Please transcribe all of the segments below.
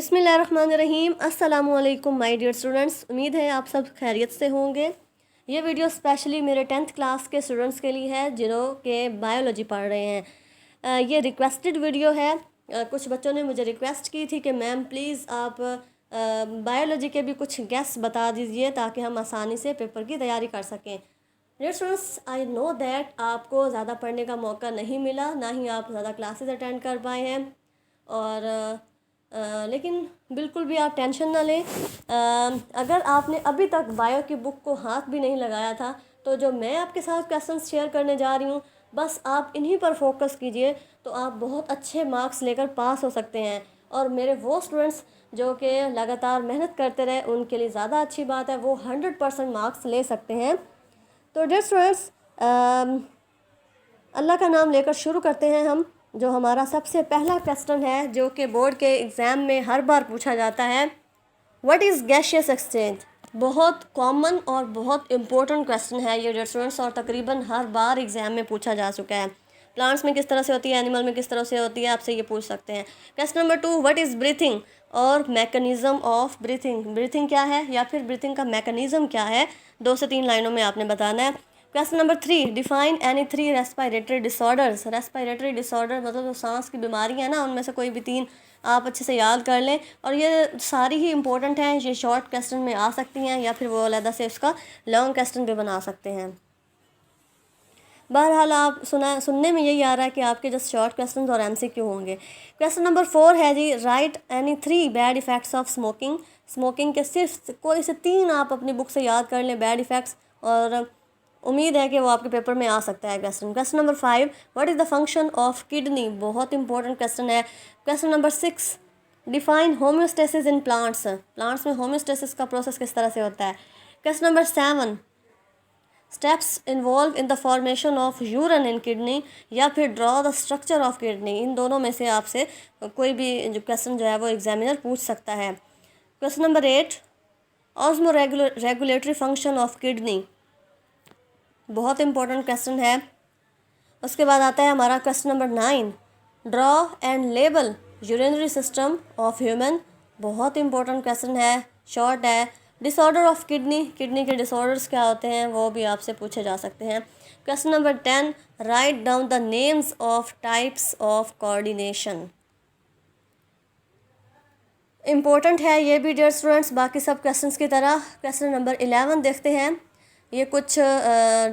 बिस्मिल्लाहिर्रहमानिर्रहीम। अस्सलामुअलैकुम my dear students, उम्मीद है आप सब खैरियत से होंगे। ये वीडियो स्पेशली मेरे 10th क्लास के स्टूडेंट्स के लिए है जिन्हों के बायोलॉजी पढ़ रहे हैं। ये रिक्वेस्टेड वीडियो है। कुछ बच्चों ने मुझे रिक्वेस्ट की थी कि मैम प्लीज़ आप बायोलॉजी के भी कुछ गेस बता दीजिए ताकि हम आसानी से पेपर की तैयारी कर सकें। Dear students, I know that आपको ज़्यादा पढ़ने का मौका नहीं मिला, ना ही आप ज़्यादा क्लासेस अटेंड कर पाए हैं और लेकिन बिल्कुल भी आप टेंशन ना लें। अगर आपने अभी तक बायो की बुक को हाथ भी नहीं लगाया था तो जो मैं आपके साथ क्वेश्चंस शेयर करने जा रही हूँ बस आप इन्हीं पर फोकस कीजिए तो आप बहुत अच्छे मार्क्स लेकर पास हो सकते हैं। और मेरे वो स्टूडेंट्स जो कि लगातार मेहनत करते रहे उनके लिए ज़्यादा अच्छी बात है, वो 100% मार्क्स ले सकते हैं। तो डियर स्टूडेंट्स, अल्लाह का नाम लेकर शुरू करते हैं हम। जो हमारा सबसे पहला क्वेश्चन है जो कि बोर्ड के एग्ज़ाम में हर बार पूछा जाता है, व्हाट इज़ गैसियस एक्सचेंज। बहुत कॉमन और बहुत इम्पोर्टेंट क्वेश्चन है ये डियर स्टूडेंट्स, और तकरीबन हर बार एग्ज़ाम में पूछा जा चुका है। प्लांट्स में किस तरह से होती है, एनिमल में किस तरह से होती है, आपसे ये पूछ सकते हैं। Question number 2, what is breathing और मैकेनिज़्म ऑफ ब्रीथिंग। ब्रीथिंग क्या है या फिर ब्रीथिंग का मैकेनिज़्म क्या है, 2 से 3 लाइनों में आपने बताना है। Question number 3, define any 3 respiratory disorders. Respiratory disorder मतलब जो सांस की बीमारी है ना, उनमें से कोई भी 3 आप अच्छे से याद कर लें। और ये सारी ही इंपॉर्टेंट हैं, ये शॉर्ट क्वेश्चन में आ सकती हैं या फिर वो अलग से उसका लॉन्ग क्वेश्चन भी बना सकते हैं। बहरहाल आप सुनने में यही आ रहा है कि आपके जस्ट शॉर्ट क्वेश्चन और MCQ होंगे। क्वेश्चन नंबर 4 है जी, write any 3 bad effects of smoking. Smoking के सिर्फ कोई से 3 आप अपनी बुक से याद कर लें बैड इफ़ेक्ट्स, और उम्मीद है कि वो आपके पेपर में आ सकता है question. Question number 5, what is the function of kidney. बहुत इंपॉर्टेंट क्वेश्चन है। Question number 6, define homeostasis in plants. Plants में होम्योस्टेसिस का प्रोसेस किस तरह से होता है। Question number 7, steps involve in the formation of urine in kidney, या फिर draw the structure of kidney. इन दोनों में से आपसे कोई भी जो क्वेश्चन जो है वो एग्जामिनर पूछ सकता है। Question number 8, osmo regulatory function of kidney. बहुत इंपॉर्टेंट क्वेश्चन है। उसके बाद आता है हमारा question number 9, draw and label urinary system of human. बहुत इंपॉर्टेंट क्वेश्चन है, शॉर्ट है। डिसऑर्डर ऑफ किडनी, किडनी के डिसऑर्डर्स क्या होते हैं वो भी आपसे पूछे जा सकते हैं। Question number 10, right down the names of types of coordination. Important है ये भी डियर स्टूडेंट्स, बाकी सब क्वेश्चंस की तरह। क्वेश्चन नंबर 11 देखते हैं। ये कुछ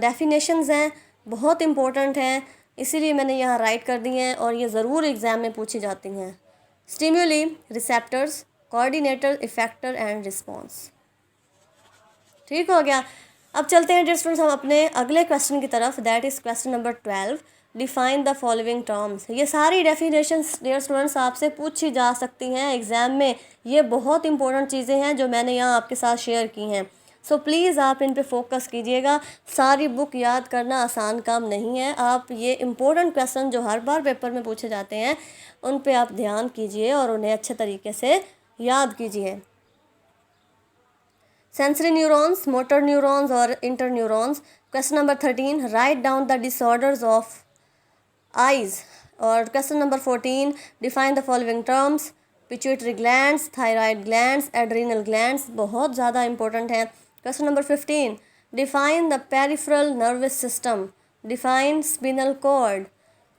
डेफिनेशंस हैं, बहुत इम्पोर्टेंट हैं, इसीलिए मैंने यहाँ राइट कर दी हैं और ये ज़रूर एग्ज़ाम में पूछी जाती हैं। Stimuli, receptors, coordinator, effector and response. ठीक हो गया। अब चलते हैं डियर स्टूडेंट्स हम अपने अगले क्वेश्चन की तरफ, that is question number 12, define the following terms. ये सारी डेफिनेशंस डियर स्टूडेंट्स आपसे पूछी जा सकती हैं एग्ज़ाम में। ये बहुत इंपॉर्टेंट चीज़ें हैं जो मैंने यहाँ आपके साथ शेयर की हैं। सो प्लीज़ आप इन पे फोकस कीजिएगा। सारी बुक याद करना आसान काम नहीं है। आप ये इंपॉर्टेंट क्वेश्चन जो हर बार पेपर में पूछे जाते हैं उन पे आप ध्यान कीजिए और उन्हें अच्छे तरीके से याद कीजिए। सेंसरी न्यूरॉन्स, मोटर न्यूरॉन्स और inter neurons. Question number 13, write down the disorders of eyes. और question number 14, define the following terms, pituitary glands, thyroid glands, adrenal glands. बहुत ज़्यादा इंपॉर्टेंट है। Question number 15, define the peripheral nervous system, define spinal cord.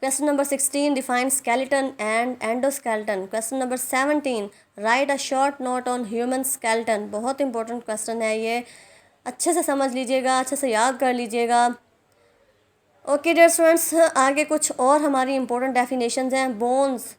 Question number 16, define skeleton and endoskeleton. Question number 17, write a short note on human skeleton. बहुत important question है ये, अच्छे से समझ लीजिएगा, अच्छे से याद कर लीजिएगा। ओके डियर स्टूडेंट्स, आगे कुछ और हमारी इंपॉर्टेंट डेफिनेशंस हैं। बोन्स,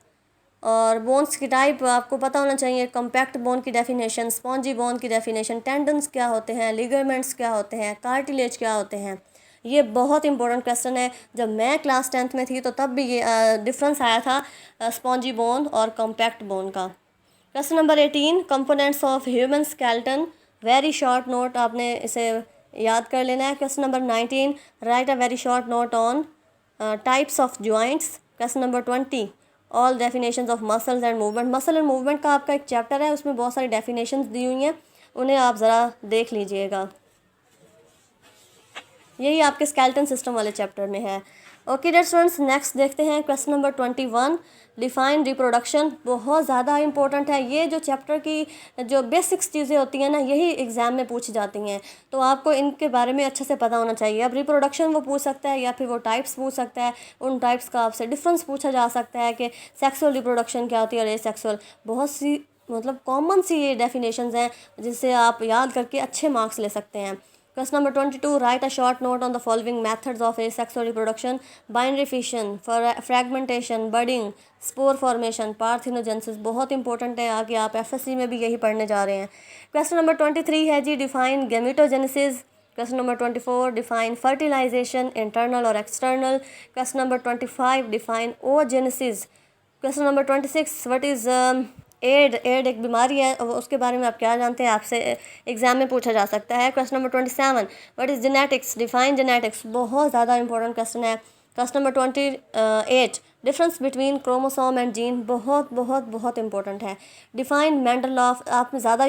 और बोन्स की टाइप आपको पता होना चाहिए। कॉम्पैक्ट बोन की डेफिनेशन, स्पॉन्जी बोन की डेफिनेशन, टेंडन्स क्या होते हैं, लिगामेंट्स क्या होते हैं, कार्टिलेज क्या होते हैं। ये बहुत इंपॉर्टेंट क्वेश्चन है। जब मैं क्लास 10th में थी तो तब भी ये डिफरेंस आया था स्पॉन्जी बोन और कॉम्पैक्ट बोन का। Question number 18, components of human skeleton. Very short note आपने इसे याद कर लेना है। Question number 19, right a very short note on types of joints. Question number 20, all definitions of muscles and movement. Muscle and movement का आपका एक chapter है, उसमें बहुत सारी डेफिनेशंस दी हुई हैं, उन्हें आप ज़रा देख लीजिएगा। यही आपके स्केलेटन सिस्टम वाले चैप्टर में है। ओके डियर स्टूडेंट्स, नेक्स्ट देखते हैं क्वेश्चन नंबर 21, डिफ़ाइन रिप्रोडक्शन, बहुत ज़्यादा इंपॉर्टेंट है। ये जो चैप्टर की जो बेसिक्स चीज़ें होती हैं ना, यही एग्ज़ाम में पूछी जाती हैं, तो आपको इनके बारे में अच्छे से पता होना चाहिए। अब रिप्रोडक्शन वो पूछ सकता है या फिर वो टाइप्स पूछ सकता है, उन टाइप्स का आपसे डिफरेंस पूछा जा सकता है कि सेक्सुअल रिप्रोडक्शन क्या होती है और एसेक्सुअल। बहुत सी मतलब कॉमन सी ये डेफिनेशंस हैं जिससे आप याद करके अच्छे मार्क्स ले सकते हैं। Question number 22, write a short note on the following methods of asexual reproduction: binary fission, fragmentation, budding, spore formation, parthenogenesis। बहुत इंपॉर्टेंट है, आगे आप एफएससी में भी यही पढ़ने जा रहे हैं। क्वेश्चन नंबर 23 है जी, define gametogenesis. Question number 24, define fertilization, internal और external. Question number 25, define oogenesis. Question number 26, what is AIDS एक बीमारी है, उसके बारे में आप क्या जानते हैं, आपसे एग्जाम में पूछा जा सकता है। Question number 27, what is genetics, define genetics, बहुत ज़्यादा इंपॉर्टेंट क्वेश्चन है। Question number 28, difference between chromosome and gene, बहुत बहुत बहुत इंपॉर्टेंट है। डिफाइन मेंडल लॉ, आप ज़्यादा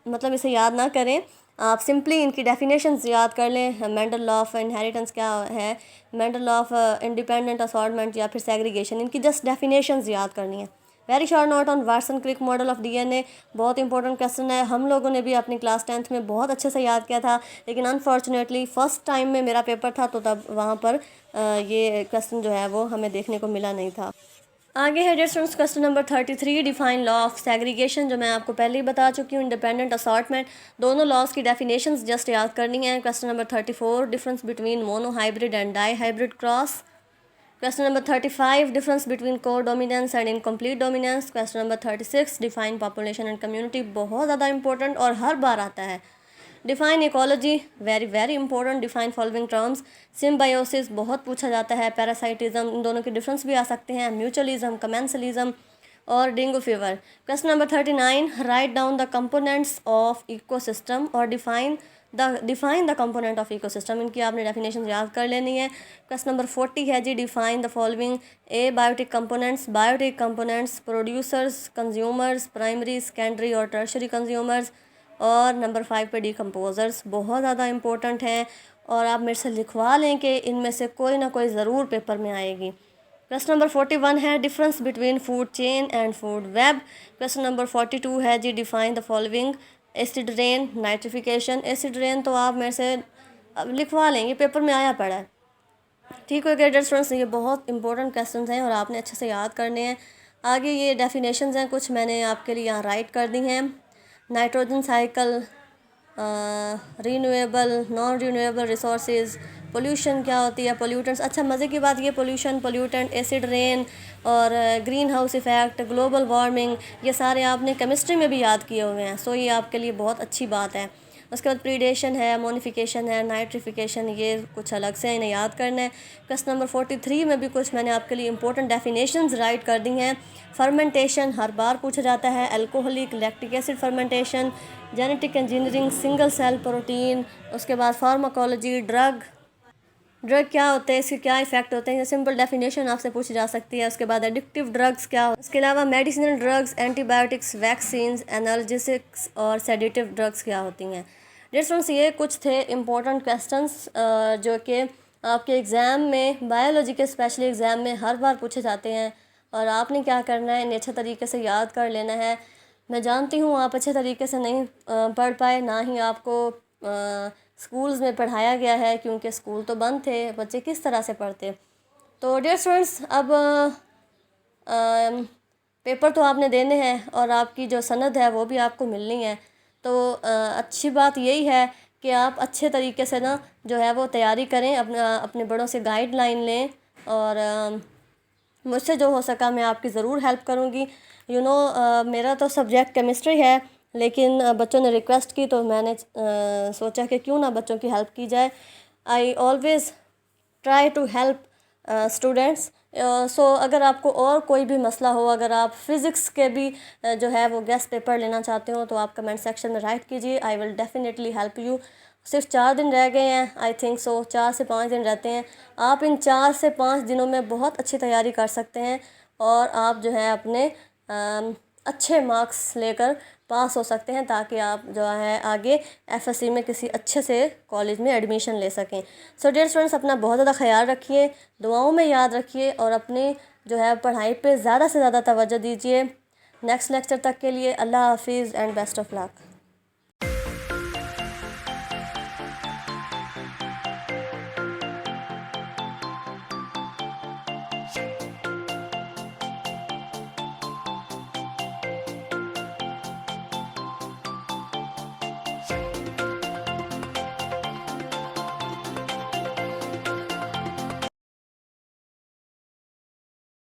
मतलब इसे याद ना करें, आप सिंपली इनकी डेफिनेशंस याद कर लें। मेंडल लॉ ऑफ इनहेरिटेंस क्या है, Mendel law of independent assortment या फिर सेग्रीगेशन, इनकी जस्ट डेफिनेशंस याद करनी है। Very short note on Watson Crick model of DNA, बहुत इंपॉर्टेंट क्वेश्चन है। हम लोगों ने भी अपनी क्लास 10th में बहुत अच्छे से याद किया था, लेकिन अनफॉर्चुनेटली फर्स्ट टाइम में मेरा पेपर था, तो तब वहाँ पर ये क्वेश्चन जो है वो हमें देखने को मिला नहीं था। आगे है dear students question number 33, define law of segregation, जो मैं आपको पहले ही बता चुकी हूँ। इंडिपेंडेंट असॉर्टमेंट, दोनों लॉज की डेफिनेशंस जस्ट याद करनी है। Question number 34, difference between monohybrid and dihybrid cross. Question number 35, difference between codominance and incomplete dominance. Question number 36, define population and community, बहुत ज़्यादा इंपॉर्टेंट और हर बार आता है। Define ecology, very very important. Define following terms, symbiosis बहुत पूछा जाता है, पैरासाइटिज्म, इन दोनों के डिफरेंस भी आ सकते हैं, म्यूचुअलिज्म, कमेंसलिज्म और dengue fever. Question number 39, write down the components of ecosystem और define the component of ecosystem, इनकी आपने डेफिनेशन याद कर लेनी है। क्वेश्चन नंबर 40 है जी, define the following a biotic components, biotic components, producers, consumers, primary, secondary और टर्शरी कंज्यूमर्स। और नंबर 5 पे डिकम्पोजर्स, बहुत ज़्यादा इंपॉर्टेंट हैं और आप मेरे से लिखवा लें कि इनमें से कोई ना कोई ज़रूर पेपर में आएगी। क्वेश्चन नंबर 41 है, difference between food chain and food web. Question number 42 है जी, define the following acid rain, nitrification. Acid rain तो आप मेरे से लिखवा लेंगे, पेपर में आया पड़ा है। ठीक हो गया डियर स्टूडेंट्स, ये बहुत इंपॉर्टेंट क्वेश्चन हैं और आपने अच्छे से याद करने हैं। आगे ये डेफिनेशंस हैं, कुछ मैंने आपके लिए यहाँ राइट कर दी हैं। Nitrogen cycle, renewable, non renewable resources, pollution क्या होती है, पोल्यूटेंट्स। अच्छा मज़े की बात, ये पोल्यूशन, पोल्यूटेंट, एसिड रेन और green house effect, global warming, ये सारे आपने केमिस्ट्री में भी याद किए हुए हैं, सो ये आपके लिए बहुत अच्छी बात है। उसके बाद प्रीडेशन है, मोनिफिकेशन है, नाइट्रिफिकेशन, ये कुछ अलग से इन्हें याद करना है। क्वेश्चन नंबर 43 में भी कुछ मैंने आपके लिए इंपॉर्टेंट डेफिनेशंस राइट कर दी हैं। फर्मेंटेशन हर बार पूछा जाता है, alcoholic lactic acid fermentation, genetic engineering, single cell protein. उसके बाद फार्माकोलॉजी, ड्रग क्या होते हैं, इसके क्या इफेक्ट होते हैं, ये सिंपल डेफिनेशन आपसे पूछी जा सकती है। उसके बाद एडिक्टिव ड्रग्स क्या हो, इसके अलावा medicinal drugs, antibiotics, vaccines, analgesics और सेडेटिव ड्रग्स क्या होती हैं। डियर स्टूडेंट्स, ये कुछ थे इम्पोर्टेंट क्वेश्चंस जो कि आपके एग्ज़ाम में, बायोलॉजी के स्पेशली एग्ज़ाम में हर बार पूछे जाते हैं और आपने क्या करना है, इन्हें अच्छे तरीके से याद कर लेना है। मैं जानती हूँ आप अच्छे तरीके से नहीं पढ़ पाए, ना ही आपको स्कूल्स में पढ़ाया गया है, क्योंकि स्कूल तो बंद थे, बच्चे किस तरह से पढ़ते। तो डियर स्टूडेंट्स, अब पेपर तो आपने देने हैं और आपकी जो सनद है वो भी आपको मिलनी है। तो अच्छी बात यही है कि आप अच्छे तरीके से ना जो है वो तैयारी करें, अपने बड़ों से गाइडलाइन लें और मुझसे जो हो सका मैं आपकी ज़रूर हेल्प करूँगी। मेरा तो सब्जेक्ट केमिस्ट्री है, लेकिन बच्चों ने रिक्वेस्ट की तो मैंने सोचा कि क्यों ना बच्चों की हेल्प की जाए। I always try to help students. So अगर आपको और कोई भी मसला हो, अगर आप फ़िज़िक्स के भी जो है वो गेस्ट पेपर लेना चाहते हो, तो आप कमेंट सेक्शन में राइट कीजिए, I will definitely help you. सिर्फ 4 दिन रह गए हैं, आई थिंक सो 4 से 5 दिन रहते हैं। आप इन 4 से 5 दिनों में बहुत अच्छी तैयारी कर सकते हैं और आप जो है अपने अच्छे मार्क्स लेकर पास हो सकते हैं, ताकि आप जो है आगे एफएससी में किसी अच्छे से कॉलेज में एडमिशन ले सकें। सो डियर स्टूडेंट्स, अपना बहुत ज़्यादा ख्याल रखिए, दुआओं में याद रखिए और अपनी जो है पढ़ाई पे ज़्यादा से ज़्यादा तवज्जो दीजिए। नेक्स्ट लेक्चर तक के लिए अल्लाह हाफिज़ एंड बेस्ट ऑफ लक।